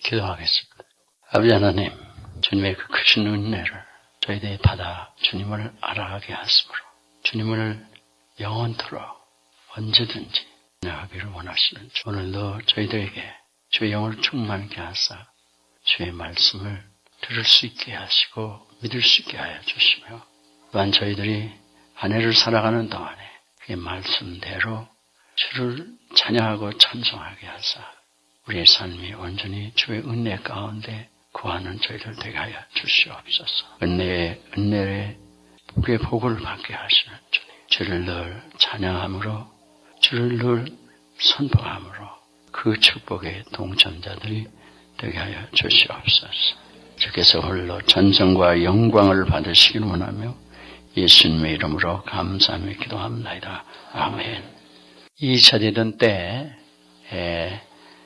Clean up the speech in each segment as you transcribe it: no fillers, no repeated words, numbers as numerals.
기도하겠습니다. 아버지 하나님, 주님의 그 크신 은혜를 저희들이 받아 주님을 알아가게 하심으로 주님을 영원토록 언제든지 나가기를 원하시는 주, 오늘도 저희들에게 주의 영을 충만케 하사 주의 말씀을 들을 수 있게 하시고 믿을 수 있게 하여 주시며, 또한 저희들이 한 해를 살아가는 동안에 그의 말씀대로 주를 찬양하고 찬송하게 하사 우리의 삶이 온전히 주의 은혜 가운데 구하는 저희들 되게 하여 주시옵소서. 은혜의 복의 복을 받게 하시는 주님, 주를 늘 찬양함으로, 주를 늘 선포함으로 그 축복의 동참자들이 되게 하여 주시옵소서. 주께서 홀로 전성과 영광을 받으시길 원하며 예수님의 이름으로 감사하며 기도합니다. 아멘. 2차 대전 때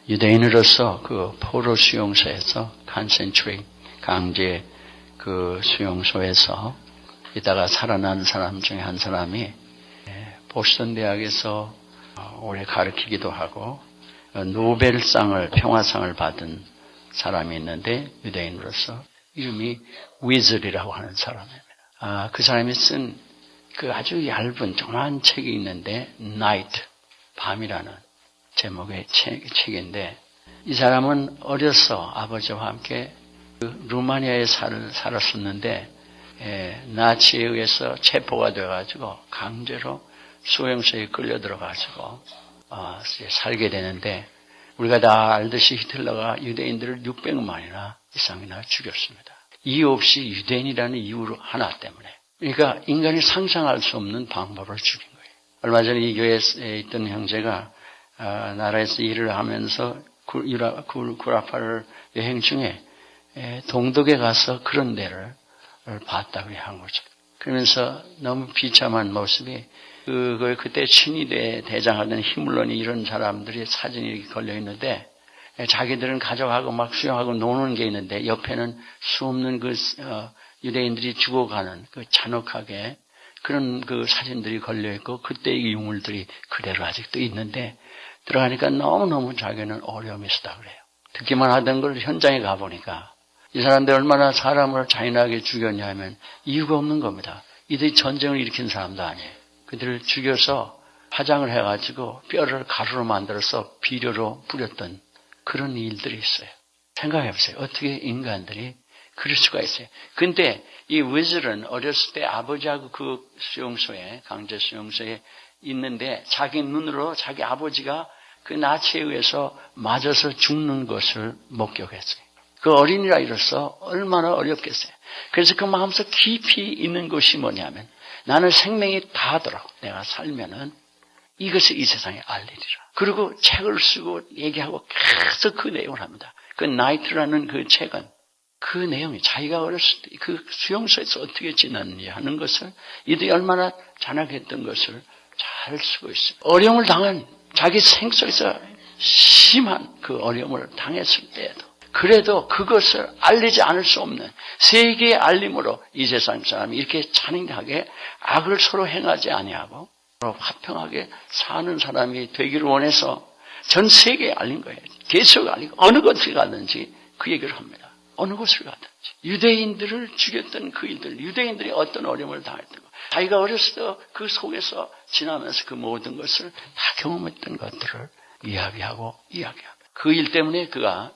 유대인으로서 그 포로 수용소에서 컨센트레이트 강제 그 수용소에서 이따가 살아난 사람 중에 한 사람이 보스턴 대학에서 오래 가르치기도 하고 노벨상을, 평화상을 받은 사람이 있는데, 유대인으로서 이름이 위즐이라고 하는 사람입니다. 그 사람이 쓴 그 아주 얇은 조그만 책이 있는데, Night, 밤이라는 제목의 책인데, 이 사람은 어려서 아버지와 함께 루마니아에 살았었는데 나치에 의해서 체포가 돼가지고 강제로 수용소에 끌려 들어가지고 살게 되는데, 우리가 다 알듯이 히틀러가 유대인들을 600만이나 이상이나 죽였습니다. 이유 없이 유대인이라는 이유로 하나 때문에. 그러니까 인간이 상상할 수 없는 방법을 죽인 거예요. 얼마 전에 이 교회에 있던 형제가 나라에서 일을 하면서 구라파를 여행 중에 동독에 가서 그런 데를 봤다고 한 거죠. 그러면서 너무 비참한 모습이, 그때 친위대 대장하던 히물론이 이런 사람들이 사진이 이렇게 걸려 있는데, 자기들은 가져가고 막 수용하고 노는 게 있는데, 옆에는 수없는 유대인들이 죽어가는 잔혹하게 그런 사진들이 걸려 있고, 그때의 유물들이 그대로 아직도 있는데, 들어가니까 너무너무 자기는 어려움이 있었다 그래요. 듣기만 하던 걸 현장에 가보니까 이 사람들 얼마나 사람을 잔인하게 죽였냐 하면 이유가 없는 겁니다. 이들이 전쟁을 일으킨 사람도 아니에요. 그들을 죽여서 화장을 해가지고 뼈를 가루로 만들어서 비료로 뿌렸던 그런 일들이 있어요. 생각해보세요. 어떻게 인간들이 그럴 수가 있어요. 근데 이 위즐은 어렸을 때 아버지하고 그 수용소에, 강제 수용소에 있는데 자기 눈으로 자기 아버지가 그 나치에 의해서 맞아서 죽는 것을 목격했어요. 그 어린이라이로서 얼마나 어렵겠어요. 그래서 그 마음속 깊이 있는 것이 뭐냐면, 나는 생명이 다하도록 내가 살면은 이것을 이 세상에 알리리라. 그리고 책을 쓰고 얘기하고 계속 그 내용을 합니다. 그 나이트라는 그 책은 그 내용이 자기가 어렸을 때 그 수용소에서 어떻게 지냈는지 하는 것을, 이들이 얼마나 잔악했던 것을 잘 쓰고 있어요. 어려움을 당한, 자기 생속에서 심한 그 어려움을 당했을 때에도 그래도 그것을 알리지 않을 수 없는 세계의 알림으로 이 세상 사람이 이렇게 잔인하게 악을 서로 행하지 아니하고 서로 화평하게 사는 사람이 되기를 원해서 전 세계에 알린 거예요. 계속 알리고 어느 곳을 가든지 그 얘기를 합니다. 어느 곳을 가든지. 유대인들을 죽였던 그 일들, 유대인들이 어떤 어려움을 당했던 것, 자기가 어렸을 때 그 속에서 지나면서 그 모든 것을 다 경험했던 것들을 이야기하고 그 일 때문에 그가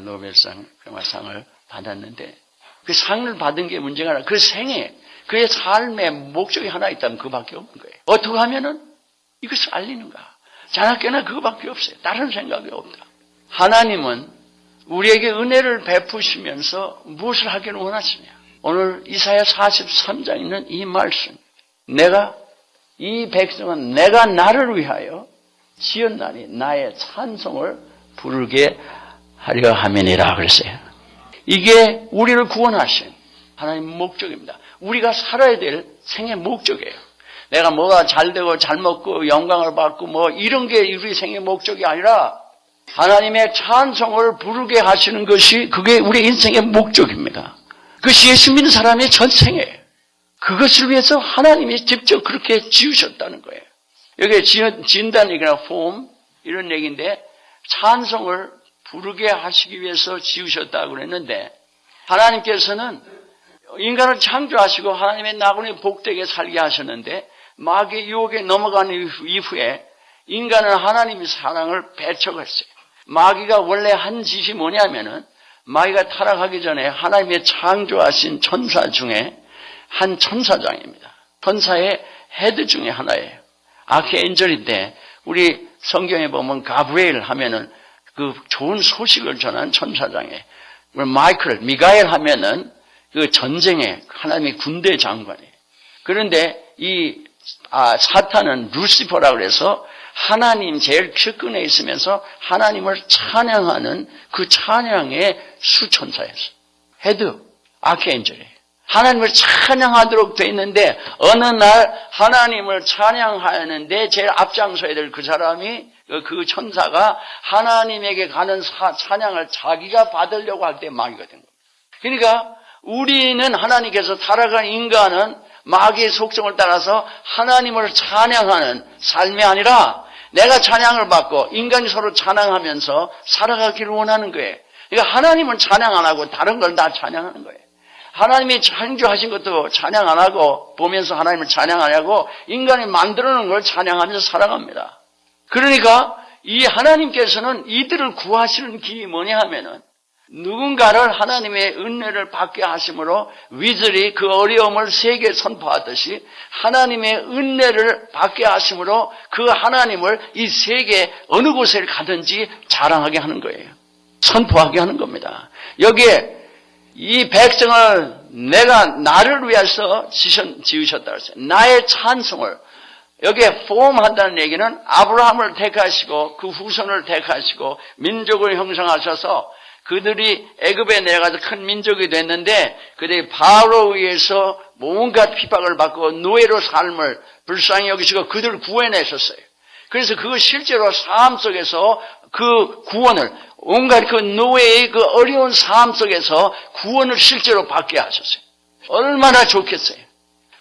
노벨상 평화상을 받았는데, 그 상을 받은 게 문제가 아니라 그 생애, 그의 삶의 목적이 하나 있다면 그밖에 없는 거예요. 어떻게 하면은 이것을 알리는가? 자나깨나 그거밖에 없어요. 다른 생각이 없다. 하나님은 우리에게 은혜를 베푸시면서 무엇을 하기를 원하시냐? 오늘 이사야 43장에 있는 이 말씀, 내가 이 백성은 내가 나를 위하여 지었나니 나의 찬송을 부르게 하려 함이니라 그랬어요. 이게 우리를 구원하신 하나님의 목적입니다. 우리가 살아야 될 생의 목적이에요. 내가 뭐가 잘되고 잘 먹고 영광을 받고 뭐 이런 게 우리 생의 목적이 아니라 하나님의 찬송을 부르게 하시는 것이, 그게 우리 인생의 목적입니다. 그것이 예수 믿는 사람의 전생이에요. 그것을 위해서 하나님이 직접 그렇게 지으셨다는 거예요. 여기 진단 얘기나 폼 이런 얘기인데, 찬송을 부르게 하시기 위해서 지으셨다고 그랬는데 하나님께서는 인간을 창조하시고 하나님의 나그네 복되게 살게 하셨는데 마귀의 유혹에 넘어간 이후에 인간은 하나님의 사랑을 배척했어요. 마귀가 원래 한 짓이 뭐냐면은 마귀가 타락하기 전에 하나님의 창조하신 천사 중에 한 천사장입니다. 천사의 헤드 중에 하나예요. 아키엔젤인데 우리 성경에 보면 가브리엘 하면은 그 좋은 소식을 전한 천사장이에요. 미가엘 하면은 그 전쟁의 하나님의 군대 장관이에요. 그런데 이 사탄은 루시퍼라고 그래서 하나님 제일 측근에 있으면서 하나님을 찬양하는 그 찬양의 수천사였어요. 헤드, 아키엔젤이에요. 하나님을 찬양하도록 돼 있는데 어느 날 하나님을 찬양하는데 제일 앞장서야 될 그 사람이 그 천사가 하나님에게 가는 찬양을 자기가 받으려고 할 때 마귀가 된 겁니다. 그러니까 우리는 하나님께서 타락한 인간은 마귀의 속성을 따라서 하나님을 찬양하는 삶이 아니라 내가 찬양을 받고 인간이 서로 찬양하면서 살아가기를 원하는 거예요. 그러니까 하나님은 찬양 안 하고 다른 걸 다 찬양하는 거예요. 하나님이 창조하신 것도 찬양 안 하고 보면서 하나님을 찬양 안 하고 인간이 만들어 놓은 걸 찬양하면서 살아갑니다. 그러니까 이 하나님께서는 이들을 구하시는 길이 뭐냐 하면은 누군가를 하나님의 은혜를 받게 하심으로 위즐이 그 어려움을 세계에 선포하듯이 하나님의 은혜를 받게 하심으로 그 하나님을 이 세계 어느 곳에 가든지 자랑하게 하는 거예요. 선포하게 하는 겁니다. 여기에 이 백성을 내가 나를 위해서 지으셨다고 했어요. 나의 찬송을. 여기에 포함한다는 얘기는 아브라함을 택하시고 그 후손을 택하시고 민족을 형성하셔서 그들이 애굽에 내려가서 큰 민족이 됐는데 그들이 바로에 의해서 온갖 핍박을 받고 노예로 삶을 불쌍히 여기시고 그들을 구해내셨어요. 그래서 그 실제로 삶 속에서 그 구원을 온갖 그 노예의 그 어려운 삶 속에서 구원을 실제로 받게 하셨어요. 얼마나 좋겠어요.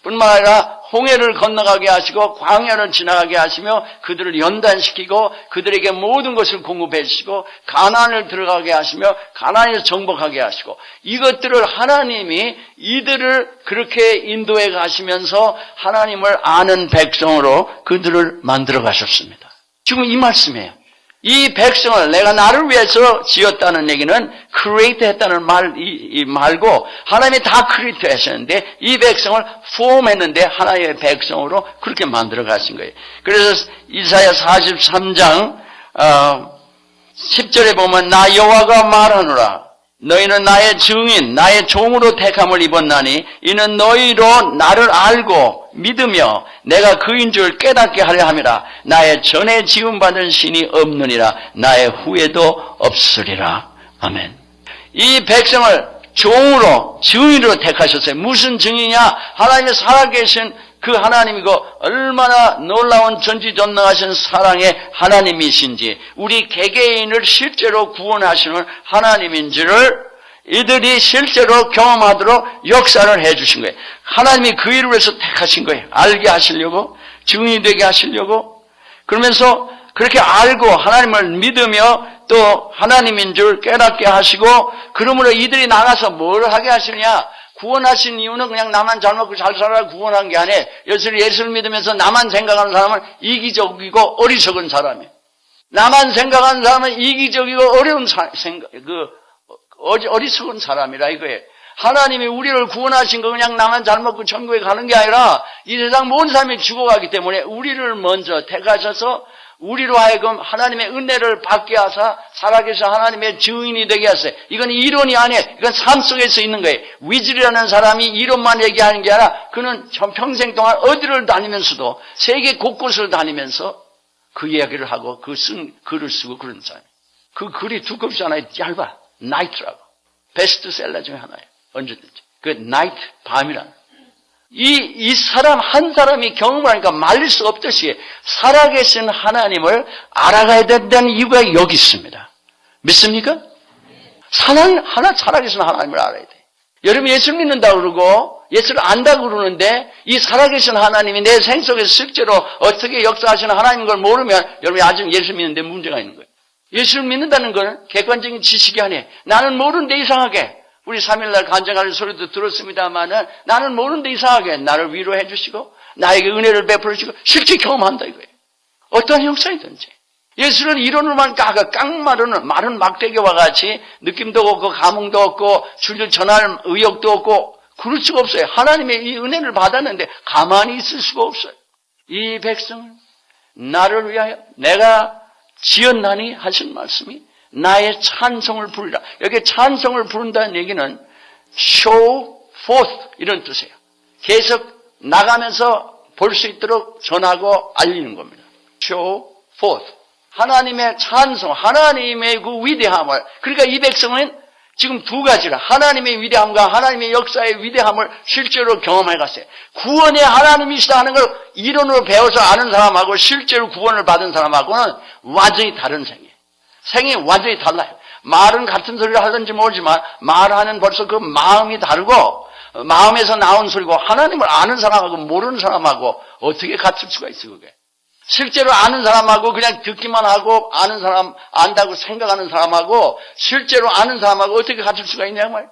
뿐만 아니라 홍해를 건너가게 하시고 광야를 지나가게 하시며 그들을 연단시키고 그들에게 모든 것을 공급해 주시고 가나안을 들어가게 하시며 가나안에서 정복하게 하시고 이것들을 하나님이 이들을 그렇게 인도해 가시면서 하나님을 아는 백성으로 그들을 만들어 가셨습니다. 지금 이 말씀이에요. 이 백성을 내가 나를 위해서 지었다는 얘기는 크리에이트 했다는 말고 하나님이 다 크리에이트 하셨는데 이 백성을 포함했는데 하나의 백성으로 그렇게 만들어 가신 거예요. 그래서 이사야 43장 10절에 보면 나 여호와가 말하노라 너희는 나의 증인 나의 종으로 택함을 입었나니 이는 너희로 나를 알고 믿으며 내가 그인 줄 깨닫게 하려 함이라. 나의 전에 지음받은 신이 없느니라. 나의 후에도 없으리라. 아멘. 이 백성을 종으로 증인으로 택하셨어요. 무슨 증인이냐? 하나님의 살아계신 그 하나님이고 얼마나 놀라운 전지전능하신 사랑의 하나님이신지 우리 개개인을 실제로 구원하시는 하나님인지를 이들이 실제로 경험하도록 역사를 해주신 거예요. 하나님이 그 일을 위해서 택하신 거예요. 알게 하시려고, 증인이 되게 하시려고. 그러면서 그렇게 알고 하나님을 믿으며 또 하나님인 줄 깨닫게 하시고 그러므로 이들이 나가서 뭘 하게 하시느냐. 구원하신 이유는 그냥 나만 잘 먹고 잘 살아야 구원한 게 아니에요. 예수를 믿으면서 나만 생각하는 사람은 이기적이고 어리석은 사람이에요. 나만 생각하는 사람은 이기적이고 어리석은 사람이라 이거예요. 하나님이 우리를 구원하신 거 그냥 나만 잘 먹고 천국에 가는 게 아니라 이 세상 모든 사람이 죽어가기 때문에 우리를 먼저 택하셔서 우리로 하여금 하나님의 은혜를 받게 하사 살아계신 하나님의 증인이 되게 하세요. 이건 이론이 아니에요. 이건 삶 속에서 있는 거예요. 위즐이라는 사람이 이론만 얘기하는 게 아니라 그는 평생 동안 어디를 다니면서도 세계 곳곳을 다니면서 그 이야기를 하고 글을 쓰고 그런 사람이에요. 그 글이 두껍지 않아요. 얇아. 나이트라고. 베스트셀러 중에 하나예요. 언제든지. 그 나이트, 밤이라는. 이 사람 한 사람이 경험을 하니까 말릴 수 없듯이 살아계신 하나님을 알아가야 된다는 이유가 여기 있습니다. 믿습니까? 살아계신 하나님을 알아야 돼. 여러분 예수 믿는다고 그러고 예수를 안다고 그러는데 이 살아계신 하나님이 내 생 속에서 실제로 어떻게 역사하시는 하나님인 걸 모르면 여러분이 아직 예수 믿는데 문제가 있는 거예요. 예수를 믿는다는 건 객관적인 지식이 아니에요. 나는 모르는데 이상하게 우리 3일날 간증하는 소리도 들었습니다만은 나는 모르는데 이상하게 나를 위로해 주시고 나에게 은혜를 베풀어 주시고 실제 경험한다 이거예요. 어떠한 형상이든지. 예수는 이론으로만 깡마르는 마른 막대기와 같이 느낌도 없고 감흥도 없고 줄줄 전할 의욕도 없고 그럴 수가 없어요. 하나님의 이 은혜를 받았는데 가만히 있을 수가 없어요. 이 백성은 나를 위하여 내가 지었나니 하신 말씀이 나의 찬송을 부르라. 여기 찬송을 부른다는 얘기는 show forth 이런 뜻이에요. 계속 나가면서 볼 수 있도록 전하고 알리는 겁니다. show forth. 하나님의 찬송, 하나님의 그 위대함을. 그러니까 이 백성은 지금 두 가지라. 하나님의 위대함과 하나님의 역사의 위대함을 실제로 경험해 갔어요. 구원의 하나님이시다 하는 걸 이론으로 배워서 아는 사람하고 실제로 구원을 받은 사람하고는 완전히 다른 생이에요. 생이 완전히 달라요. 말은 같은 소리를 하든지 모르지만 말하는 벌써 그 마음이 다르고 마음에서 나온 소리고 하나님을 아는 사람하고 모르는 사람하고 어떻게 같을 수가 있어 그게. 실제로 아는 사람하고 그냥 듣기만 하고 아는 사람, 안다고 생각하는 사람하고 실제로 아는 사람하고 어떻게 같을 수가 있냐 말이에요.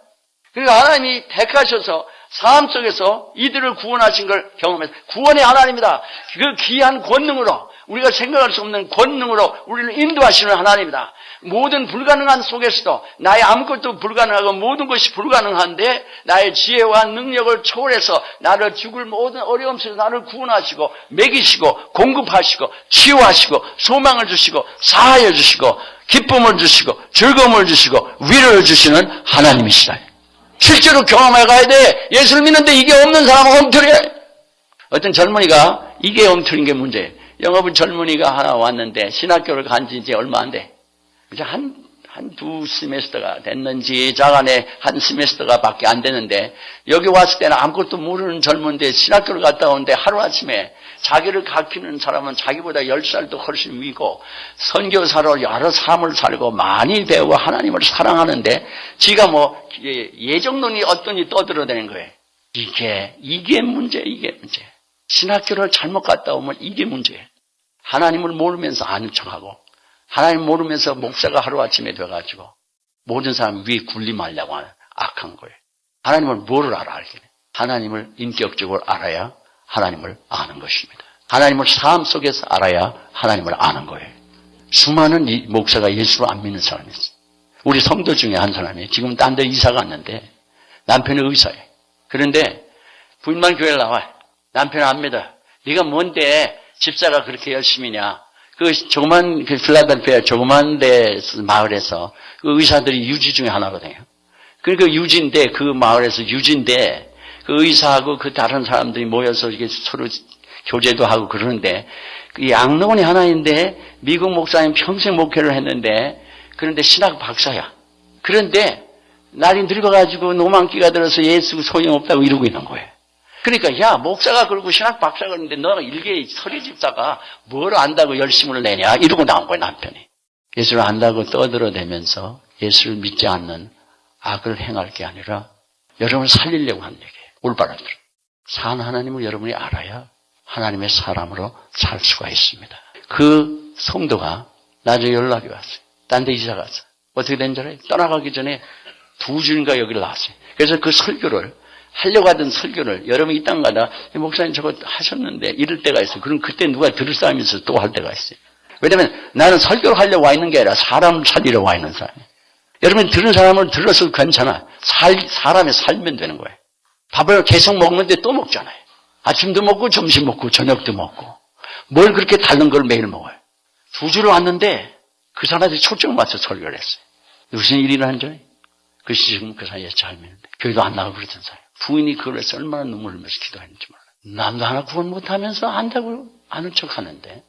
그러니까 하나님이 택하셔서 삶 속에서 이들을 구원하신 걸 경험해서 구원의 하나님이다. 그 귀한 권능으로 우리가 생각할 수 없는 권능으로 우리를 인도하시는 하나님이다. 모든 불가능한 속에서도 나의 아무것도 불가능하고 모든 것이 불가능한데 나의 지혜와 능력을 초월해서 나를 죽을 모든 어려움 속에서 나를 구원하시고 먹이시고 공급하시고 치유하시고 소망을 주시고 사하여 주시고 기쁨을 주시고 즐거움을 주시고 위로를 주시는 하나님이시다. 실제로 경험해 가야 돼. 예수를 믿는데 이게 없는 사람은 엉터리해. 어떤 젊은이가 이게 엉터리인 게 문제예요. 영업은 젊은이가 하나 왔는데 신학교를 간 지 이제 얼마 안 돼. 이제 두 세메스터가 됐는지 자간에 한 세메스터가 밖에 안 되는데 여기 왔을 때는 아무것도 모르는 젊은데 신학교를 갔다 오는데 하루아침에 자기를 가르치는 사람은 자기보다 10살도 훨씬 위고 선교사로 여러 삶을 살고 많이 배우고 하나님을 사랑하는데 지가 뭐 예정론이 어떠니 떠들어대는 거예요. 이게 문제. 신학교를 잘못 갔다 오면 이게 문제예요. 하나님을 모르면서 아는 척하고 하나님 모르면서 목사가 하루아침에 돼가지고 모든 사람 위에 군림하려고 하는 악한 거예요. 하나님을 뭐를 알겠네. 하나님을 인격적으로 알아야 하나님을 아는 것입니다. 하나님을 삶 속에서 알아야 하나님을 아는 거예요. 수많은 목사가 예수를 안 믿는 사람이 있어요. 우리 성도 중에 한 사람이 지금 딴 데 이사 갔는데 남편이 의사예요. 그런데 부인만 교회를 나와요. 남편은 안 믿어요. 네가 뭔데 집사가 그렇게 열심히냐. 그 조그만 필라델피아 조그만 데 마을에서 그 의사들이 유지 중에 하나거든요. 그러니까 유지인데 그 마을에서 유지인데 그 의사하고 그 다른 사람들이 모여서 이게 서로 교제도 하고 그러는데 그 양로원이 하나인데 미국 목사님 평생 목회를 했는데 그런데 신학 박사야. 그런데 날이 늙어가지고 노만기가 들어서 예수 소용없다고 이러고 있는 거예요. 그러니까 야 목사가 그러고 신학 박사가 그러는데 너가 일개 서리 집사가 뭘 안다고 열심을 내냐 이러고 나온 거예요 남편이. 예수를 안다고 떠들어대면서 예수를 믿지 않는 악을 행할 게 아니라 여러분을 살리려고 하는 얘기예요. 올바른 대로. 산 하나님을 여러분이 알아야 하나님의 사람으로 살 수가 있습니다. 그 성도가 나중에 연락이 왔어요. 딴 데 이사 갔어요. 어떻게 된 줄 알아요? 떠나가기 전에 2주인가 여기를 나왔어요. 그래서 그 설교를 하려고 하던 설교를 여러분이 이 땅 가다 목사님 저거 하셨는데 이럴 때가 있어요. 그럼 그때 누가 들을 사람이 있어서 또 할 때가 있어요. 왜냐하면 나는 설교를 하려고 와 있는 게 아니라 사람을 살리러 와 있는 사람이에요. 여러분 들은 사람을 들어서 괜찮아. 사람이 살면 되는 거예요. 밥을 계속 먹는데 또 먹잖아요. 아침도 먹고 점심 먹고 저녁도 먹고 뭘 그렇게 다른 걸 매일 먹어요. 2주를 왔는데 그 사람들이 초점을 맞춰 설교를 했어요. 무슨 일이나 한 줄? 그 지금 그 사이에 잘 믿는데 교회도 안 나가고 그러던 사람. 부인이 그걸 해서 얼마나 눈물을 흘려서 기도했는지 몰라요. 남도 하나 구원 못하면서 안다고 아는 척하는데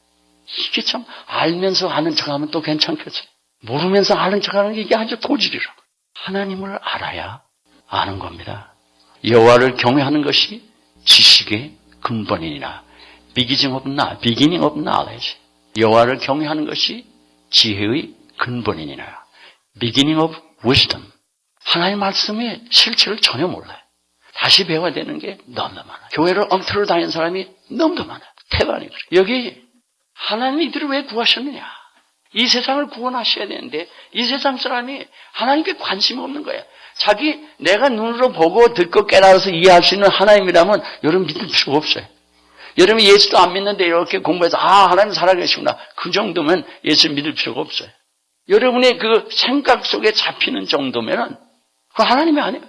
이게 참 알면서 아는 척하면 또 괜찮겠어요. 모르면서 아는 척하는 게 이게 아주 고질이라고. 하나님을 알아야 아는 겁니다. 여호와를 경외하는 것이 지식의 근본이니라. beginning of knowledge. 여호와를 경외하는 것이 지혜의 근본이니라. beginning of wisdom. 하나님의 말씀의 실체를 전혀 몰라요. 다시 배워야 되는 게 너무나 많아요. 교회를 엉터리로 다니는 사람이 너무나 많아요. 태반이 그래요. 여기 하나님이 이들을 왜 구하셨느냐. 이 세상을 구원하셔야 되는데 이 세상 사람이 하나님께 관심이 없는 거예요. 내가 눈으로 보고 듣고 깨달아서 이해할 수 있는 하나님이라면 여러분 믿을 필요가 없어요. 여러분이 예수도 안 믿는데 이렇게 공부해서 하나님 살아계시구나. 그 정도면 예수 믿을 필요가 없어요. 여러분의 그 생각 속에 잡히는 정도면은 그 하나님이 아니에요.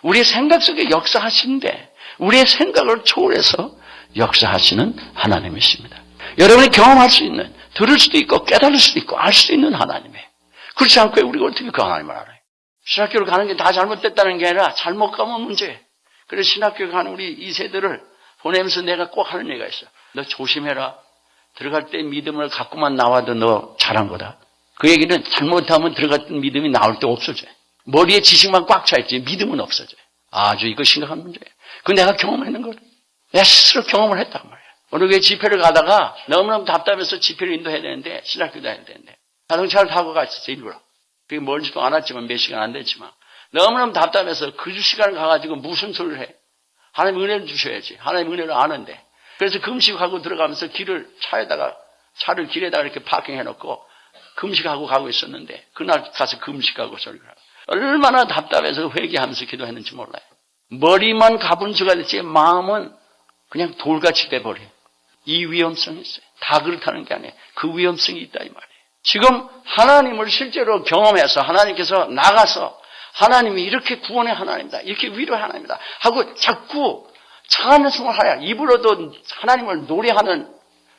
우리의 생각 속에 역사하시는데 우리의 생각을 초월해서 역사하시는 하나님이십니다. 여러분이 경험할 수 있는, 들을 수도 있고 깨달을 수도 있고 알 수도 있는 하나님이에요. 그렇지 않고 우리가 어떻게 그 하나님을 알아요? 신학교를 가는 게 다 잘못됐다는 게 아니라 잘못 가면 문제예요. 그래서 신학교 가는 우리 2세들을 보내면서 내가 꼭 하는 얘기가 있어요. 너 조심해라. 들어갈 때 믿음을 갖고만 나와도 너 잘한 거다. 그 얘기는 잘못하면 들어갔던 믿음이 나올 때 없어져요. 머리에 지식만 꽉 차있지 믿음은 없어져요. 아주 이거 심각한 문제예요. 그 내가 경험했는 거예요. 내가 스스로 경험을 했단 말이에요. 어느 교회 집회를 가다가 너무너무 답답해서 집회를 인도해야 되는데 신학교 다녀야 되는데 자동차를 타고 갔었어요. 일부러. 그게 멀지도 않았지만 몇 시간 안 됐지만 너무너무 답답해서 그 시간을 가가지고 무슨 소리를 해. 하나님 은혜를 주셔야지. 하나님 은혜를 아는데. 그래서 금식하고 들어가면서 차를 길에다가 이렇게 파킹해놓고 금식하고 가고 있었는데 그날 가서 금식하고 소리를 하고 얼마나 답답해서 회개하면서 기도했는지 몰라요. 머리만 가분수가 됐지 마음은 그냥 돌같이 돼버려요. 이 위험성이 있어요. 다 그렇다는 게 아니에요. 그 위험성이 있다 이 말이에요. 지금 하나님을 실제로 경험해서 하나님께서 나가서 하나님이 이렇게 구원의 하나님이다. 이렇게 위로의 하나님이다. 하고 자꾸 찬송을 하야 입으로도 하나님을 노래하는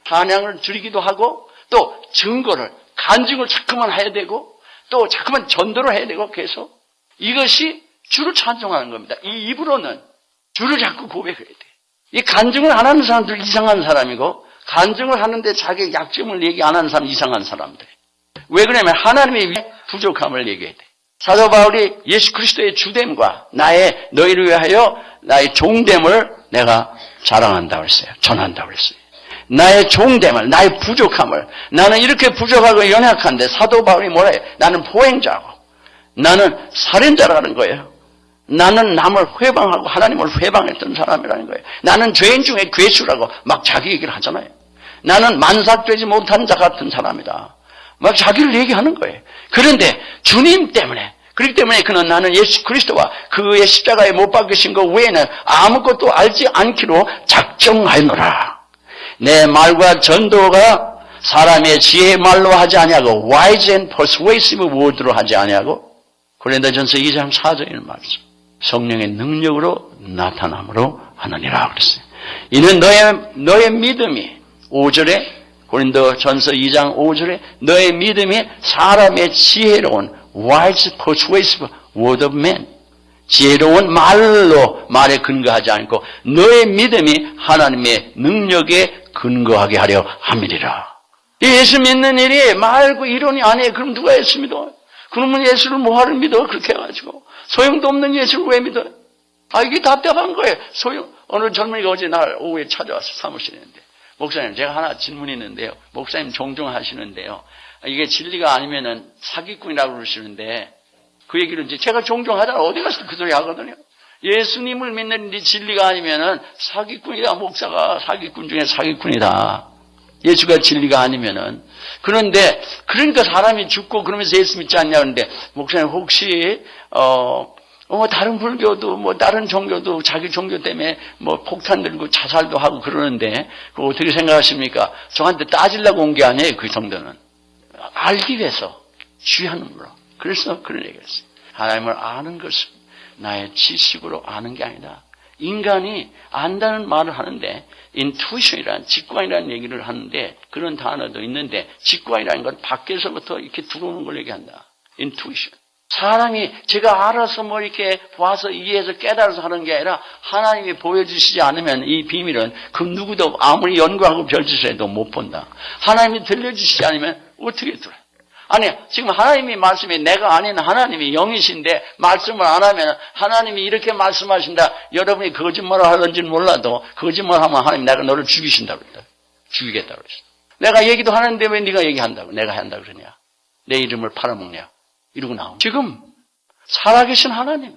찬양을 드리기도 하고 또 증거를 간증을 자꾸만 해야 되고 또 자꾸만 전도를 해야 되고 계속 이것이 주를 찬송하는 겁니다. 이 입으로는 주를 자꾸 고백해야 돼. 이 간증을 안 하는 사람들 이상한 사람이고 간증을 하는데 자기 약점을 얘기 안 하는 사람 이상한 사람들. 왜 그러냐면 하나님의 부족함을 얘기해야 돼. 사도 바울이 예수 그리스도의 주됨과 너희를 위하여 나의 종됨을 내가 자랑한다고 했어요. 전한다고 했어요. 나의 종됨을, 나의 부족함을, 나는 이렇게 부족하고 연약한데 사도 바울이 뭐라 해요? 나는 보행자고, 나는 살인자라는 거예요. 나는 남을 회방하고 하나님을 회방했던 사람이라는 거예요. 나는 죄인 중에 괴수라고 막 자기 얘기를 하잖아요. 나는 만삭되지 못한 자 같은 사람이다. 막 자기를 얘기하는 거예요. 그런데 주님 때문에, 그렇기 때문에 나는 예수 그리스도와 그의 십자가에 못 박히신 것 외에는 아무것도 알지 않기로 작정하였노라. 내 말과 전도가 사람의 지혜의 말로 하지 아니하고 wise and persuasive word로 하지 아니하고 고린도전서 2장 4절의 말씀. 성령의 능력으로 나타남으로 하느니라 그랬어요. 이는 너의 믿음이 5절에 고린도전서 2장 5절에 너의 믿음이 사람의 지혜로운 wise persuasive word of man 지혜로운 말에 근거하지 않고 너의 믿음이 하나님의 능력에 근거하게 하려 함이리라. 예수 믿는 일이 말고 이론이 아니에요. 그럼 누가 예수 믿어? 그러면 예수를 뭐하러 믿어? 그렇게 해가지고 소용도 없는 예수를 왜 믿어요? 이게 답답한 거예요. 어느 젊은이가 어제 날 오후에 찾아와서 사무실에 있는데 목사님 제가 하나 질문이 있는데요. 목사님 종종 하시는데요. 이게 진리가 아니면은 사기꾼이라고 그러시는데 그 얘기를 이제 제가 종종 하잖아요. 어디 가서 그 소리 하거든요. 예수님을 믿는 진리가 아니면은 사기꾼이다. 목사가 사기꾼 중에 사기꾼이다. 예수가 진리가 아니면은. 그런데 그러니까 사람이 죽고 그러면서 예수 믿지 않냐 그러는데 목사님 혹시 다른 불교도 다른 종교도 자기 종교 때문에 폭탄 들고 자살도 하고 그러는데 그거 어떻게 생각하십니까? 저한테 따지려고 온 게 아니에요. 그 정도는 알기 위해서 취하는 거로. 그래서 그런 얘기를 했어요. 하나님을 아는 것은 나의 지식으로 아는 게 아니다. 인간이 안다는 말을 하는데 intuition이라는 직관이라는 얘기를 하는데 그런 단어도 있는데 직관이라는 건 밖에서부터 이렇게 들어오는 걸 얘기한다. intuition. 사람이 제가 알아서 이렇게 봐서 이해해서 깨달아서 하는 게 아니라 하나님이 보여주시지 않으면 이 비밀은 그 누구도 아무리 연구하고 별짓을 해도 못 본다. 하나님이 들려주시지 않으면 어떻게 들어요? 아니, 지금 하나님이 말씀이 내가 아닌 하나님이 영이신데 말씀을 안 하면 하나님이 이렇게 말씀하신다. 여러분이 거짓말을 하는지는 몰라도 거짓말하면 하나님 내가 너를 죽이신다고 그랬다. 죽이겠다고 그랬어. 내가 얘기도 하는데 왜 네가 얘기한다고 내가 한다고 그러냐. 내 이름을 팔아먹냐. 이러고 나오면 지금 살아계신 하나님.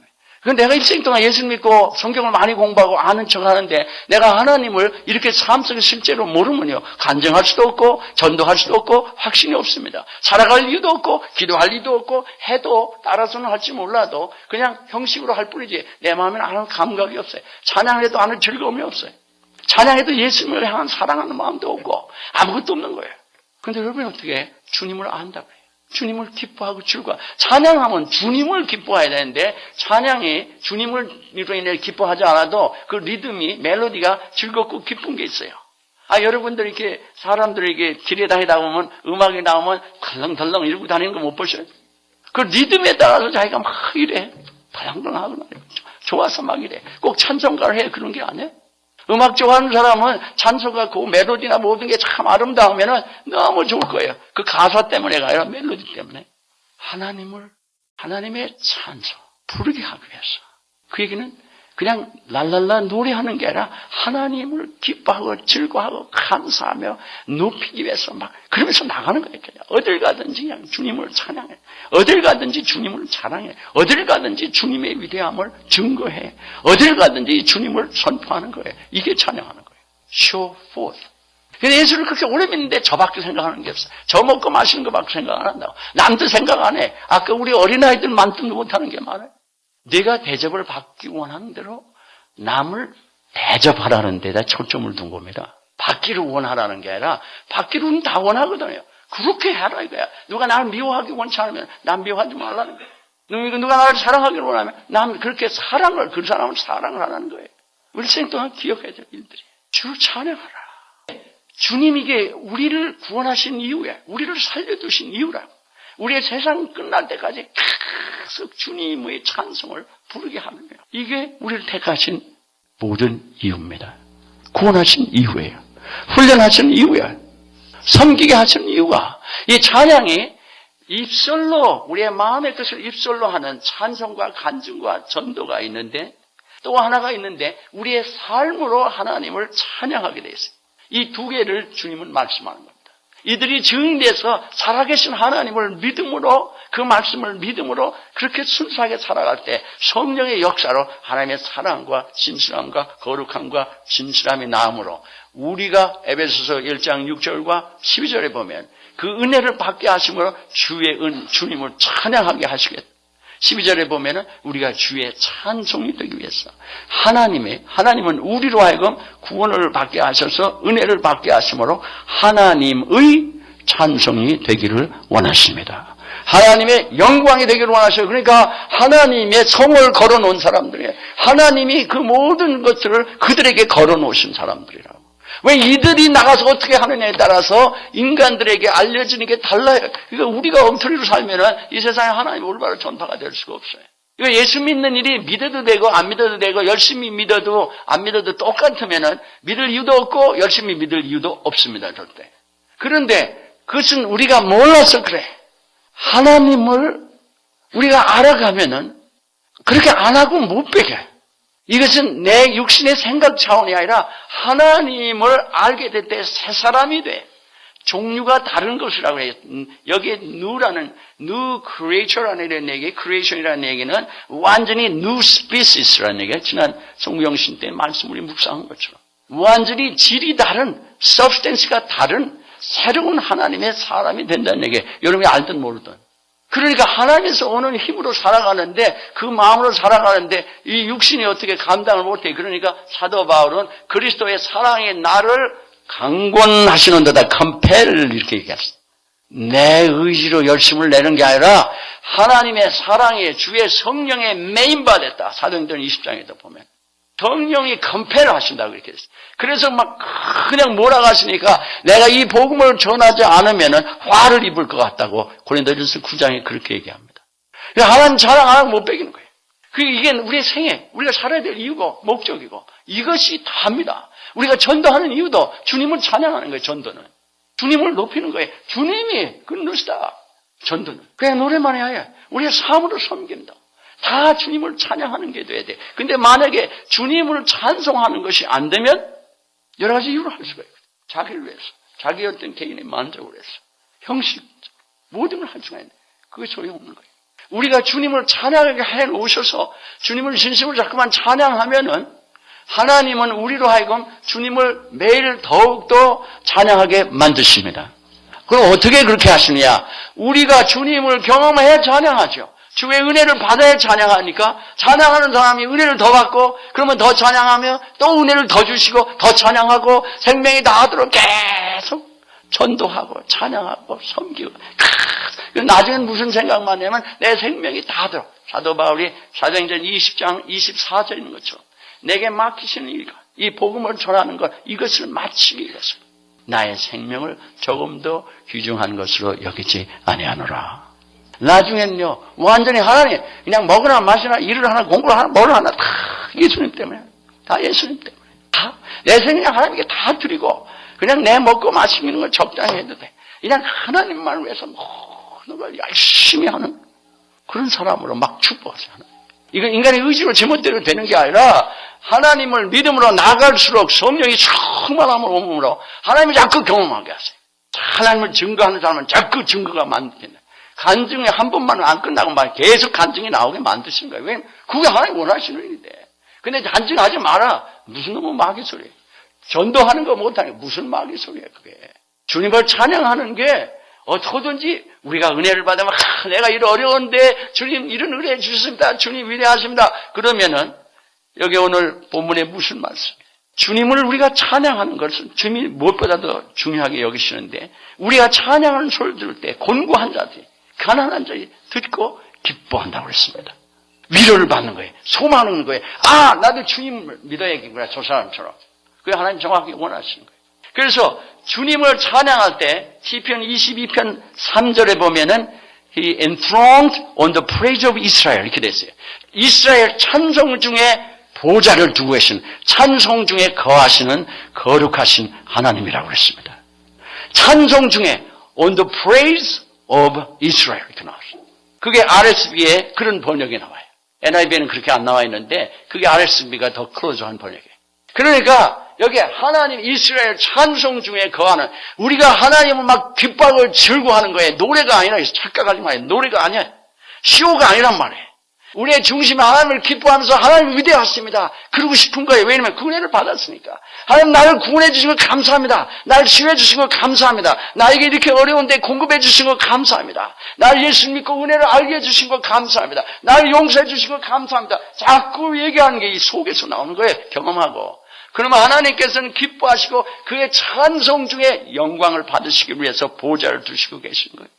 내가 일생 동안 예수 믿고 성경을 많이 공부하고 아는 척 하는데 내가 하나님을 이렇게 삶 속에 실제로 모르면요. 간증할 수도 없고 전도할 수도 없고 확신이 없습니다. 살아갈 이유도 없고 기도할 이유도 없고 해도 따라서는 할지 몰라도 그냥 형식으로 할 뿐이지 내 마음에는 아는 감각이 없어요. 찬양해도 아는 즐거움이 없어요. 찬양해도 예수님을 향한 사랑하는 마음도 없고 아무것도 없는 거예요. 그런데 여러분이 어떻게 주님을 안다고 해요? 주님을 기뻐하고 즐거워. 찬양하면 주님을 기뻐해야 되는데 찬양이 주님을 인해 기뻐하지 않아도 그 리듬이 멜로디가 즐겁고 기쁜 게 있어요. 여러분들 이렇게 사람들에게 길에 다니다 보면 음악이 나오면 덜렁덜렁 이러고 다니는 거 못 보셔요? 그 리듬에 따라서 자기가 막 이래. 덜렁덜렁하고 좋아서 막 이래. 꼭 찬송가를 해 그런 게 아니에요. 음악 좋아하는 사람은 찬송가 그 멜로디나 모든 게 참 아름다우면 너무 좋을 거예요. 그 가사 때문에가 아니라 멜로디 때문에. 하나님의 찬송, 부르게 하기 위해서. 그 얘기는 그냥 랄랄라 노래하는 게 아니라 하나님을 기뻐하고 즐거워하고 감사하며 높이기 위해서 막 그러면서 나가는 거예요. 그냥 어딜 가든지 그냥 주님을 찬양해. 어딜 가든지 주님을 자랑해. 어딜 가든지 주님의 위대함을 증거해. 어딜 가든지 주님을 선포하는 거예요. 이게 찬양하는 거예요. Show forth. 근데 예수를 그렇게 오래 믿는데 저밖에 생각하는 게 없어요. 저 먹고 마시는 것밖에 생각 안 한다고. 남도 생각 안 해. 아까 우리 어린아이들 만뜸도 못하는 게 많아요. 네가 대접을 받기 원하는 대로 남을 대접하라는 데다 초점을 둔 겁니다. 받기를 원하라는 게 아니라 받기로는 다 원하거든요. 그렇게 해라 이거야. 누가 나를 미워하기 원치 않으면 남 미워하지 말라는 거예요. 누가 나를 사랑하기를 원하면 남 그렇게 사랑을 그 사람을 사랑을 하라는 거예요. 일생 동안 기억해야 될 일들이. 주를 찬양하라. 주님 이게 우리를 구원하신 이유에 우리를 살려두신 이유라고. 우리의 세상 끝날 때까지 계속 주님의 찬송을 부르게 하는 거예요. 이게 우리를 택하신 모든 이유입니다. 구원하신 이유예요. 훈련하신 이유예요. 섬기게 하신 이유가 이 찬양이 입술로 우리의 마음의 뜻을 입술로 하는 찬송과 간증과 전도가 있는데 또 하나가 있는데 우리의 삶으로 하나님을 찬양하게 되어 있어요. 이 두 개를 주님은 말씀하는 겁니다. 이들이 증인돼서 살아계신 하나님을 믿음으로 그 말씀을 믿음으로 그렇게 순수하게 살아갈 때 성령의 역사로 하나님의 사랑과 진실함과 거룩함과 진실함이 나음으로 우리가 에베소서 1장 6절과 12절에 보면 그 은혜를 받게 하심으로 주님을 찬양하게 하시겠다. 12절에 보면은 우리가 주의 찬송이 되기 위해서 하나님은 우리로 하여금 구원을 받게 하셔서 은혜를 받게 하심으로 하나님의 찬송이 되기를 원하십니다. 하나님의 영광이 되기를 원하셔요. 그러니까 하나님의 성을 걸어놓은 사람들이에요. 하나님이 그 모든 것들을 그들에게 걸어놓으신 사람들이라고. 왜 이들이 나가서 어떻게 하느냐에 따라서 인간들에게 알려지는 게 달라요. 그러니까 우리가 엉터리로 살면은 이 세상에 하나님의 올바른 전파가 될 수가 없어요. 이거 예수 믿는 일이 믿어도 되고 안 믿어도 되고 열심히 믿어도 안 믿어도 똑같으면은 믿을 이유도 없고 열심히 믿을 이유도 없습니다. 절대. 그런데 그것은 우리가 몰라서 그래. 하나님을 우리가 알아가면은 그렇게 안 하고 못 배겨. 이것은 내 육신의 생각 차원이 아니라 하나님을 알게 될 때 새 사람이 돼. 종류가 다른 것이라고 해요. 여기에 new creature라는 얘기, creation이라는 얘기는 완전히 new species라는 얘기예요. 지난 성경신 때 말씀 우리 묵상한 것처럼. 완전히 질이 다른, substance가 다른 새로운 하나님의 사람이 된다는 얘기예요. 여러분이 알든 모르든. 그러니까 하나님에서 오는 힘으로 살아가는데 그 마음으로 살아가는데 이 육신이 어떻게 감당을 못해. 그러니까 사도 바울은 그리스도의 사랑이 나를 강권하시는 데다 compel 이렇게 얘기했어요. 내 의지로 열심을 내는 게 아니라 하나님의 사랑에 주의 성령에 메인받았다. 사도행전 20장에도 보면. 성령이 compel 하신다고 이렇게 했어요. 그래서 막 그냥 몰아가시니까 내가 이 복음을 전하지 않으면은 화를 입을 것 같다고 고린도전서 9장에 그렇게 얘기합니다. 하나님 자랑 안 하고 못 베기는 거예요. 이게 우리의 생애, 우리가 살아야 될 이유고 목적이고 이것이 다입니다. 우리가 전도하는 이유도 주님을 찬양하는 거예요. 전도는. 주님을 높이는 거예요. 주님이 그것이다. 전도는. 그냥 노래만 해야 해. 우리의 삶으로 섬긴다. 다 주님을 찬양하는 게 돼야 돼. 근데 만약에 주님을 찬송하는 것이 안 되면 여러 가지 이유로 할 수가 있거든. 자기를 위해서. 자기 어떤 개인의 만족을 위해서. 형식. 모든 걸 할 수가 있는데 그게 소용없는 거예요. 우리가 주님을 찬양하게 해 놓으셔서 주님을 진심으로 자꾸만 찬양하면은 하나님은 우리로 하여금 주님을 매일 더욱더 찬양하게 만드십니다. 그럼 어떻게 그렇게 하시느냐? 우리가 주님을 경험해야 찬양하죠. 주의 은혜를 받아야 찬양하니까 찬양하는 사람이 은혜를 더 받고 그러면 더 찬양하며 또 은혜를 더 주시고 더 찬양하고 생명이 다하도록 계속 전도하고 찬양하고 섬기고 나중엔 무슨 생각만 하면 내 생명이 다하도록 사도 바울이 사도행전 20장 24절에 있는 것처럼 내게 맡기시는 일과 이 복음을 전하는 것 이것을 마치기 위해서 나의 생명을 조금 더 귀중한 것으로 여기지 아니하노라. 나중엔요 완전히 하나님 그냥 먹으나 마시나 일을 하나 공부를 하나 뭘 하나 다 예수님 때문에 다 예수님 때문에 다 내 생명 하나님께 다 드리고 그냥 내 먹고 마시는 걸 적당히 해도 돼. 그냥 하나님만 위해서 모든 걸 열심히 하는 그런 사람으로 막 축복하세요. 이건 인간의 의지로 제멋대로 되는 게 아니라 하나님을 믿음으로 나갈수록 성령이 충만함을 오므로 하나님을 자꾸 경험하게 하세요. 하나님을 증거하는 사람은 자꾸 증거가 만든다. 간증이 한 번만 안 끝나고 막 계속 간증이 나오게 만드시는 거예요. 왜냐면 그게 하나님 원하시는 일인데. 근데 간증하지 마라. 무슨 놈의 마귀 소리예요. 전도하는 거 못하는 게 무슨 마귀 소리예요 그게. 주님을 찬양하는 게 어떻게든지 우리가 은혜를 받으면 내가 이런 어려운데 주님 이런 은혜 주셨습니다. 주님 위대하십니다. 그러면은 여기 오늘 본문에 무슨 말씀이에요? 주님을 우리가 찬양하는 것은 주님이 무엇보다도 중요하게 여기시는데 우리가 찬양하는 소리를 들을 때 곤고한 자들이 가난한 자들이 듣고 기뻐한다고 그랬습니다. 위로를 받는 거예요. 소망하는 거예요. 아 나도 주님을 믿어야겠구나 저 사람처럼. 그게 하나님 정확히 원하시는 거예요. 그래서 주님을 찬양할 때 시편 22편 3절에 보면은 He enthroned on the praise of Israel 이렇게 됐어요. 이스라엘 찬송 중에 보좌를 두고 계신 찬송 중에 거하시는 거룩하신 하나님이라고 그랬습니다. 찬송 중에 on the praise of Israel 이렇게 나왔어요. 그게 RSV에 그런 번역이 나와요. NIV에는 그렇게 안 나와 있는데 그게 RSV가 더 클로즈한 번역이에요. 그러니까 여기 하나님 이스라엘 찬송 중에 거하는 우리가 하나님을 막 기뻐하고 즐거워하는 거예요. 노래가 아니라 착각하지 마요. 노래가 아니야. 시호가 아니란 말이에요. 우리의 중심에 하나님을 기뻐하면서 하나님 위대하십니다. 그러고 싶은 거예요. 왜냐하면 그 은혜를 받았으니까. 하나님 나를 구원해 주신 거 감사합니다. 나를 치유해 주신 거 감사합니다. 나에게 이렇게 어려운데 공급해 주신 거 감사합니다. 나를 예수 믿고 은혜를 알게 해주신 거 감사합니다. 나를 용서해 주신 거 감사합니다. 자꾸 얘기하는 게 이 속에서 나오는 거예요. 경험하고. 그러면 하나님께서는 기뻐하시고 그의 찬송 중에 영광을 받으시기 위해서 보좌를 두시고 계신 거예요.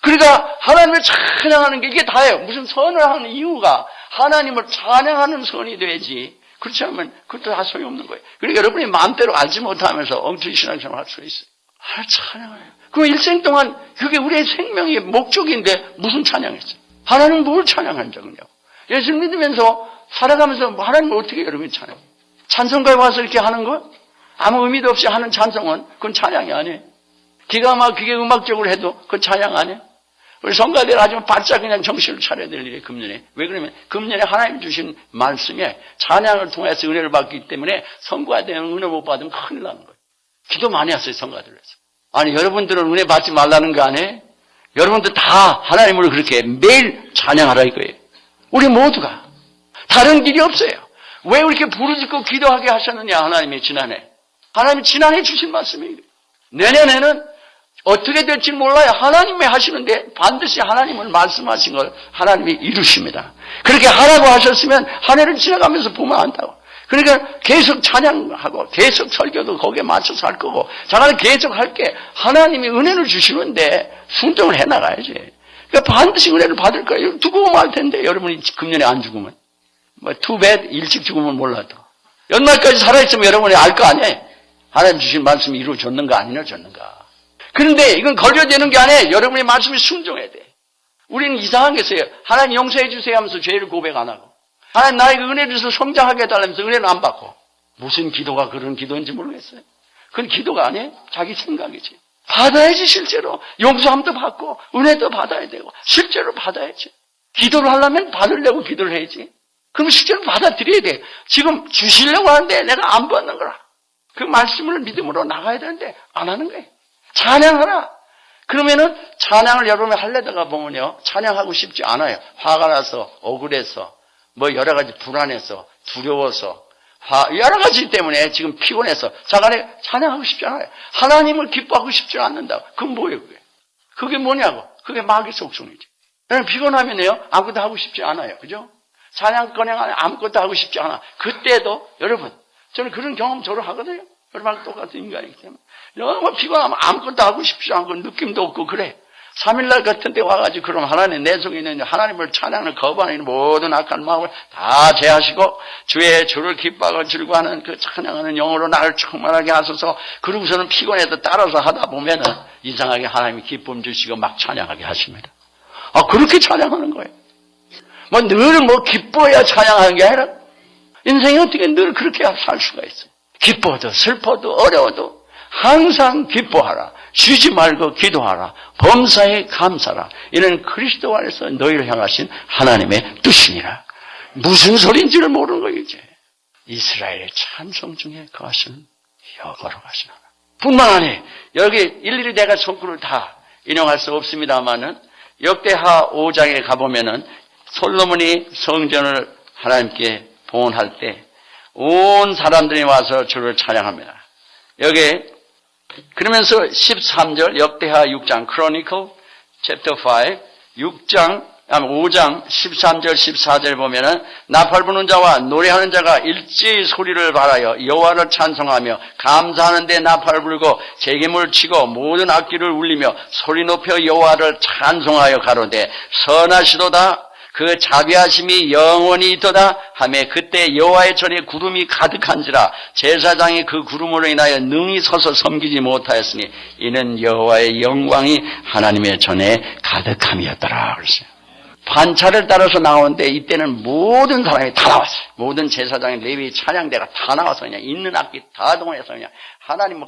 그러니까 하나님을 찬양하는 게 이게 다예요. 무슨 선을 하는 이유가 하나님을 찬양하는 선이 되지. 그렇지 않으면 그것도 다 소용없는 거예요. 그러니까 여러분이 마음대로 알지 못하면서 엉터리 신앙생활 할 수 있어요. 찬양해요. 그럼 일생 동안 그게 우리의 생명의 목적인데 무슨 찬양했어요? 하나님 뭘 찬양한 적은요? 예수 믿으면서 살아가면서 하나님을 어떻게 여러분이 찬양해요? 찬송가에 와서 이렇게 하는 거? 아무 의미도 없이 하는 찬송은 그건 찬양이 아니에요. 기가 막히게 음악적으로 해도 그건 찬양 아니에요. 우리 성가대를 하지만 바짝 그냥 정신을 차려야 될 일이에요, 금년에. 왜 그러면 금년에 하나님 주신 말씀에 찬양을 통해서 은혜를 받기 때문에 성가대는 은혜 못 받으면 큰일 나는 거예요. 기도 많이 하세요, 성가대로서. 아니, 여러분들은 은혜 받지 말라는 거 아니에요? 여러분들 다 하나님을 그렇게 매일 찬양하라 이거예요. 우리 모두가. 다른 길이 없어요. 왜 이렇게 부르짖고 기도하게 하셨느냐, 하나님이 지난해. 하나님이 지난해 주신 말씀이에요. 내년에는 어떻게 될지 몰라요. 하나님이 하시는데 반드시 하나님은 말씀하신 걸 하나님이 이루십니다. 그렇게 하라고 하셨으면 한 해를 지나가면서 보면 안다고. 그러니까 계속 찬양하고 계속 설교도 거기에 맞춰서 할 거고 자기는 계속 할게 하나님이 은혜를 주시는데 순종을 해나가야지. 그러니까 반드시 은혜를 받을 거예요. 두고 보면 알 텐데 여러분이 금년에 안 죽으면. 뭐 too bad 일찍 죽으면 몰라도. 연말까지 살아있으면 여러분이 알 거 아니에요. 하나님 주신 말씀이 이루어졌는가 안 이루어졌는가. 그런데 이건 걸려되는 게 아니에요. 여러분의 말씀에 순종해야 돼. 우리는 이상한 게 있어요. 하나님 용서해 주세요 하면서 죄를 고백 안 하고 하나님 나에게 은혜를 줘서 성장하게 해달라면서 은혜를 안 받고 무슨 기도가 그런 기도인지 모르겠어요. 그건 기도가 아니에요. 자기 생각이지. 받아야지 실제로. 용서함도 받고 은혜도 받아야 되고 실제로 받아야지. 기도를 하려면 받으려고 기도를 해야지. 그럼 실제로 받아들여야 돼. 지금 주시려고 하는데 내가 안 받는 거라. 그 말씀을 믿음으로 나가야 되는데 안 하는 거예요. 찬양하라. 그러면은 찬양을 여러분이 하려다가 보면요, 찬양하고 싶지 않아요. 화가 나서, 억울해서, 뭐 여러 가지 불안해서, 두려워서, 여러 가지 때문에 지금 피곤해서 자간에 찬양하고 싶지 않아요. 하나님을 기뻐하고 싶지 않는다. 그건 뭐예요, 그게? 그게 뭐냐고? 그게 마귀 속성이지. 그냥 피곤하면요, 아무것도 하고 싶지 않아요. 그죠? 찬양거냥 아무것도 하고 싶지 않아. 그때도, 여러분, 저는 그런 경험 저를 하거든요. 여러분하고 똑같은 인간이기 때문에. 너무 피곤하면 아무것도 하고 싶지 않고, 느낌도 없고, 그래. 3일날 같은 데 와가지고, 그럼 하나님, 내 속에 있는 하나님을 찬양을 거부하는 모든 악한 마음을 다 제하시고, 주를 기뻐하고 즐거워하는 그 찬양하는 영으로 나를 충만하게 하소서, 그러고서는 피곤해도 따라서 하다 보면은, 이상하게 하나님이 기쁨 주시고 막 찬양하게 하십니다. 그렇게 찬양하는 거예요. 늘 기뻐야 찬양하는 게 아니라, 인생이 어떻게 늘 그렇게 살 수가 있어요. 기뻐도, 슬퍼도, 어려워도, 항상 기뻐하라. 쉬지 말고 기도하라. 범사에 감사라. 이는 그리스도 안에서 너희를 향하신 하나님의 뜻이니라. 무슨 소리인지를 모르는 거예요, 이제. 이스라엘의 찬송 중에 그것은 여거룩하신 하나님. 뿐만 아니라, 여기 일일이 내가 성구를 다 인용할 수 없습니다만은, 역대하 5장에 가보면은, 솔로몬이 성전을 하나님께 봉헌할 때, 온 사람들이 와서 주를 찬양합니다. 여기, 그러면서 13절, 역대하 6장, 크로니클, 챕터 5장 13절, 14절 보면은, 나팔 부는 자와 노래하는 자가 일제히 소리를 발하여 여호와를 찬송하며, 감사하는데 나팔을 불고, 재개물 치고, 모든 악기를 울리며, 소리 높여 여호와를 찬송하여 가로되, 선하시도다, 그 자비하심이 영원히 있도다 하며, 그때 여호와의 전에 구름이 가득한지라 제사장이 그 구름으로 인하여 능히 서서 섬기지 못하였으니 이는 여호와의 영광이 하나님의 전에 가득함이었더라. 그랬어요. 반차를 따라서 나오는데 이때는 모든 사람이 다 나왔어요. 모든 제사장의 레위 찬양대가 다 나와서 그냥 있는 악기 다 동원해서 그냥 하나님을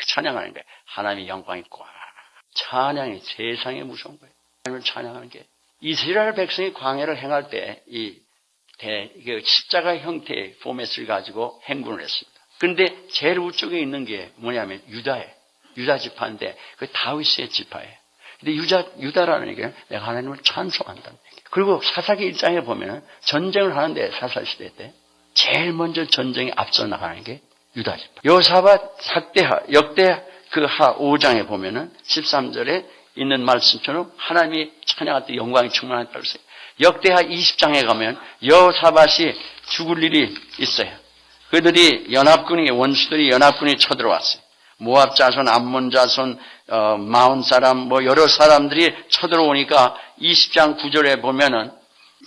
찬양하는 거예요. 하나님의 영광이 꽉. 찬양이 세상에 무서운 거예요. 하나님을 찬양하는 게. 이스라엘 백성이 광야를 행할 때 십자가 형태의 포맷을 가지고 행군을 했습니다. 그런데 제일 우쪽에 있는 게 뭐냐면 유다예요. 유다 지파인데 그 다윗의 지파예요. 근데 유다라는 얘기는 내가 하나님을 찬송한다는 얘기예요. 그리고 사사기 1장에 보면은 전쟁을 하는데 사사 시대 때 제일 먼저 전쟁에 앞서 나가는 게 유다 지파. 여호사밧 역대하 5장에 보면은 13절에 있는 말씀처럼 하나님이 찬양할 때 영광이 충만했다고 했어요. 역대하 20장에 가면 여호사밧이 죽을 일이 있어요. 그들이 원수들이 연합군이 쳐들어왔어요. 모압 자손, 암몬 자손, 마온 사람, 여러 사람들이 쳐들어오니까 20장 9절에 보면은,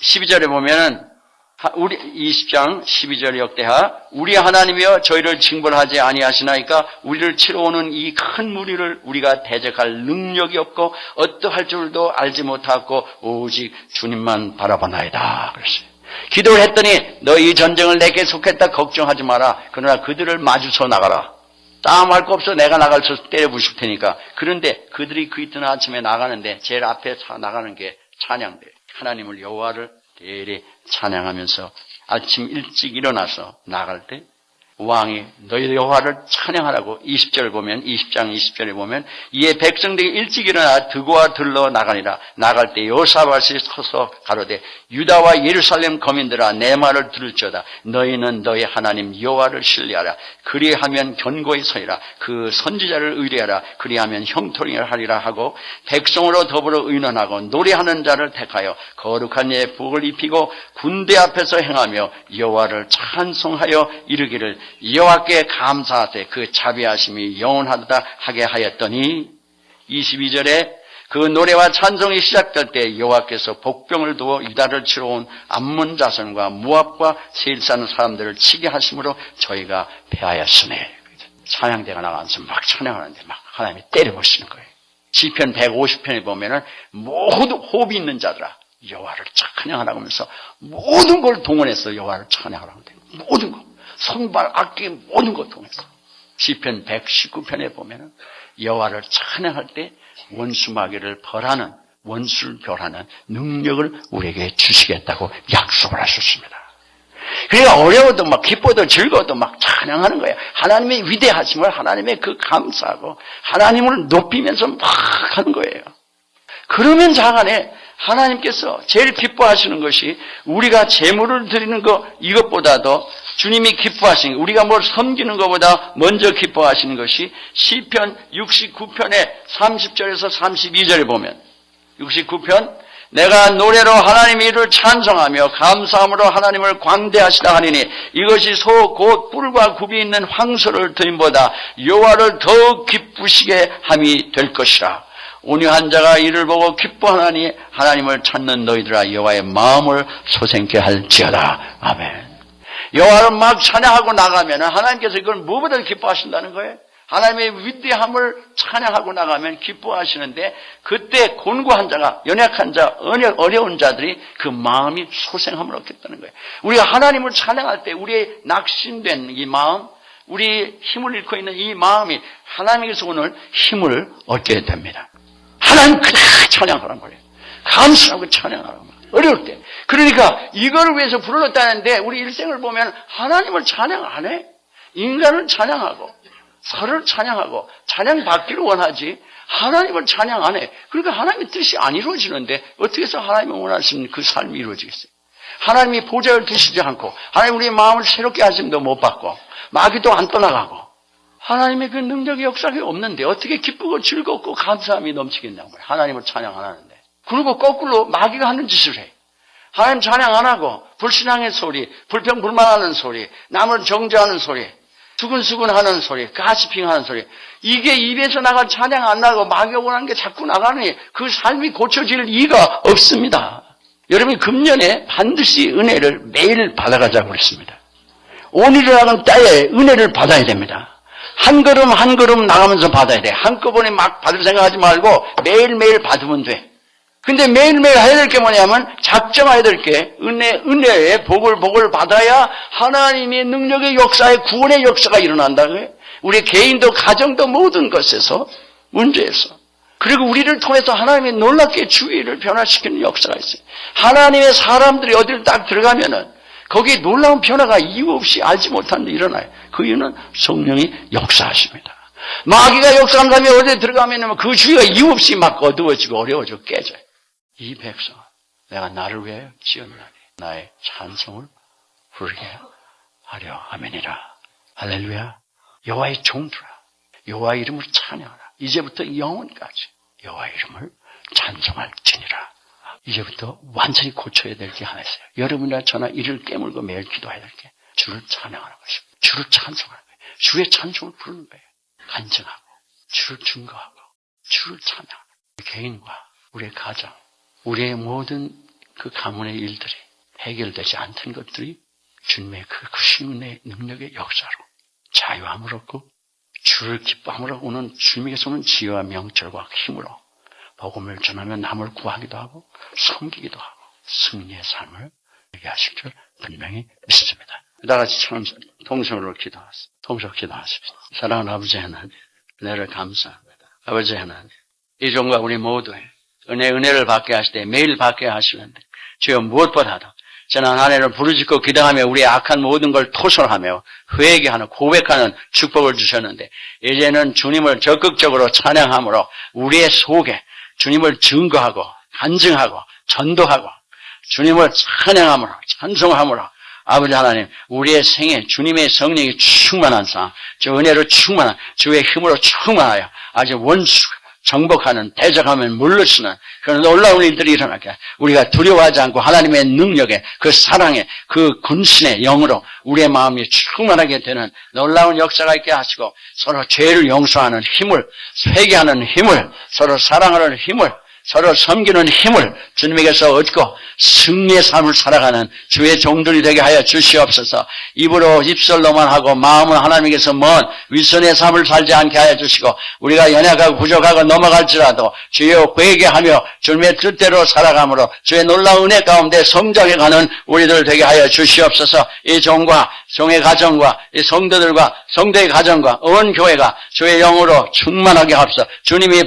12절에 보면은, 20장 12절 역대하, 우리 하나님이여 저희를 징벌하지 아니하시나이까 우리를 치러 오는 이 큰 무리를 우리가 대적할 능력이 없고 어떠할 줄도 알지 못하고 오직 주님만 바라보나이다. 그랬어요. 기도를 했더니 너 이 전쟁을 내게 속했다 걱정하지 마라. 그러나 그들을 마주쳐 나가라. 싸움할 거 없어. 내가 나가서 때려 부실 테니까. 그런데 그들이 그 이튿날 아침에 나가는데 제일 앞에 나가는 게 찬양대. 하나님을 여호와를 대리 찬양하면서 아침 일찍 일어나서 나갈 때 왕이 너희 여호와를 찬양하라고 20절 보면 20장 20절에 보면 이에 백성들이 일찍 일어나 드고와 들러 나가니라. 나갈 때 여호사밧이 서서 가로되 유다와 예루살렘 거민들아 내 말을 들을지어다. 너희는 너희 하나님 여호와를 신뢰하라. 그리하면 견고히 서리라. 그 선지자를 의뢰하라. 그리하면 형통을 하리라 하고 백성으로 더불어 의논하고 노래하는 자를 택하여 거룩한 예의 복을 입히고 군대 앞에서 행하며 여호와를 찬송하여 이르기를 여호와께 감사하되 그 자비하심이 영원하다 하게 하였더니 22절에 그 노래와 찬송이 시작될 때 여호와께서 복병을 두어 유다를 치러 온 암몬 자손과 모압과 세일 사는 사람들을 치게 하심으로 저희가 패하였으네. 찬양대가 나가면서 막 찬양하는데 막 하나님이 때려보시는 거예요. 시편 150편에 보면은 모두 호흡이 있는 자들아 여호와를 찬양하라고 하면서 모든 걸 동원해서 여호와를 찬양하라고 해요. 모든 거. 성발, 악기, 모든 것 통해서. 시편 119편에 보면은 여호와를 찬양할 때 원수마귀를 벌하는, 원수를 벌하는 능력을 우리에게 주시겠다고 약속을 하셨습니다. 그러니까 어려워도 막 기뻐도 즐거워도 막 찬양하는 거예요. 하나님의 위대하심을 하나님의 그 감사하고 하나님을 높이면서 막 하는 거예요. 그러면 장안에 하나님께서 제일 기뻐하시는 것이 우리가 제물을 드리는 것 이것보다도 주님이 기뻐하시는 우리가 뭘 섬기는 것보다 먼저 기뻐하시는 것이 시편 69편의 30절에서 32절에 보면 69편 내가 노래로 하나님의 이를 찬송하며 감사함으로 하나님을 광대하시다 하니니 이것이 소 곧 뿔과 굽이 있는 황소를 드림보다 여호와를 더욱 기쁘시게 함이 될 것이라. 온유한 자가 이를 보고 기뻐하나니 하나님을 찾는 너희들아 여호와의 마음을 소생케 할지어다. 아멘. 여호와를 막 찬양하고 나가면 하나님께서 이걸 무엇보다 기뻐하신다는 거예요. 하나님의 위대함을 찬양하고 나가면 기뻐하시는데 그때 곤고한 자가 연약한 자, 어려운 자들이 그 마음이 소생함을 얻겠다는 거예요. 우리가 하나님을 찬양할 때 우리의 낙심된 이 마음, 우리 힘을 잃고 있는 이 마음이 하나님께서 오늘 힘을 얻게 됩니다. 하나님 그냥 찬양하란 말이에요. 감사하고 찬양하란 말이에요. 어려울 때. 그러니까 이거를 위해서 불러놨다는데 우리 일생을 보면 하나님을 찬양 안 해. 인간을 찬양하고 서로를 찬양하고 찬양받기를 원하지 하나님을 찬양 안 해. 그러니까 하나님의 뜻이 안 이루어지는데 어떻게 해서 하나님이 원하시는 그 삶이 이루어지겠어요? 하나님이 보좌를 드시지 않고 하나님 우리의 마음을 새롭게 하심도 못 받고 마귀도 안 떠나가고 하나님의 그 능력의 역사가 없는데 어떻게 기쁘고 즐겁고 감사함이 넘치겠냐고요. 하나님을 찬양 안 하는데. 그리고 거꾸로 마귀가 하는 짓을 해. 하나님 찬양 안 하고 불신앙의 소리, 불평불만하는 소리, 남을 정죄하는 소리, 수근수근하는 소리, 가시핑하는 소리. 이게 입에서 나갈 찬양 안 나고 마귀가 원하는 게 자꾸 나가니 그 삶이 고쳐질 이유가 없습니다. 여러분이 금년에 반드시 은혜를 매일 받아가자고 그랬습니다. 오늘이라는 때에 은혜를 받아야 됩니다. 한 걸음 한 걸음 나가면서 받아야 돼. 한꺼번에 막 받을 생각하지 말고 매일매일 받으면 돼. 근데 매일매일 해야 될 게 뭐냐면 작정해야 될 게 은혜의 복을 받아야 하나님의 능력의 역사에 구원의 역사가 일어난다고요. 우리 개인도 가정도 모든 것에서 문제에서. 그리고 우리를 통해서 하나님의 놀랍게 주위를 변화시키는 역사가 있어요. 하나님의 사람들이 어디를 딱 들어가면은 거기에 놀라운 변화가 이유 없이 알지 못하는 데 일어나요. 그 이유는 성령이 역사하십니다. 마귀가 역사한 다음에 어디에 들어가면 그 주위가 이유 없이 막 어두워지고 어려워지고 깨져요. 이 백성, 내가 나를 위하여 지었나니 나의 찬송을 부르게 하려 아멘이라. 할렐루야. 여호와의 종들아, 여호와의 이름을 찬양하라. 이제부터 영원까지 여호와의 이름을 찬송할지니라. 이제부터 완전히 고쳐야 될 게 하나 있어요. 여러분이나 저나 이를 깨물고 매일 기도해야 될 게 주를 찬양하는 것입니다. 주를 찬송하는 거예요. 주의 찬송을 부르는 거예요. 간증하고 주를 증거하고 주를 찬양하는 우리 개인과 우리의 가정, 우리의 모든 그 가문의 일들이 해결되지 않던 것들이 주님의 그 신의 능력의 역사로 자유함을 얻고 주를 기뻐함으로 오는 주님에게서 오는 지혜와 명철과 힘으로 복음을 전하며 남을 구하기도 하고 섬기기도 하고 승리의 삶을 되게 하실 줄 분명히 믿습니다. 다 같이 통성으로 기도하십시다. 통성 기도하십시다. 사랑하는 아버지 하나님, 은혜를 감사합니다. 아버지 하나님, 이 종과 우리 모두의 은혜를 받게 하시되 매일 받게 하시는데 주여 무엇보다도 지난 한 해를 부르짖고 기도하며 우리의 악한 모든 걸 토설하며 회개하는 고백하는 축복을 주셨는데 이제는 주님을 적극적으로 찬양함으로 우리의 속에 주님을 증거하고 간증하고 전도하고 주님을 찬양함으로 찬송함으로 아버지 하나님 우리의 생에 주님의 성령이 충만한 삶, 주 은혜로 충만한 주의 힘으로 충만하여 아주 원수 정복하는 대적하면 물러치는 그런 놀라운 일들이 일어나게 우리가 두려워하지 않고 하나님의 능력에 그 사랑에 그 군신의 영으로 우리의 마음이 충만하게 되는 놀라운 역사가 있게 하시고 서로 죄를 용서하는 힘을 회개하는 힘을 서로 사랑하는 힘을 서로 섬기는 힘을 주님에게서 얻고 승리의 삶을 살아가는 주의 종들이 되게 하여 주시옵소서. 입으로 입술로만 하고 마음은 하나님께서 먼 윗선의 삶을 살지 않게 하여 주시고 우리가 연약하고 부족하고 넘어갈지라도 주여 회개하며 주님의 뜻대로 살아감으로 주의 놀라운 은혜 가운데 성장해가는 우리들 되게 하여 주시옵소서. 이 종과 종의 가정과 이 성도들과 성도의 가정과 온 교회가 주의 영으로 충만하게 합시다. 주님이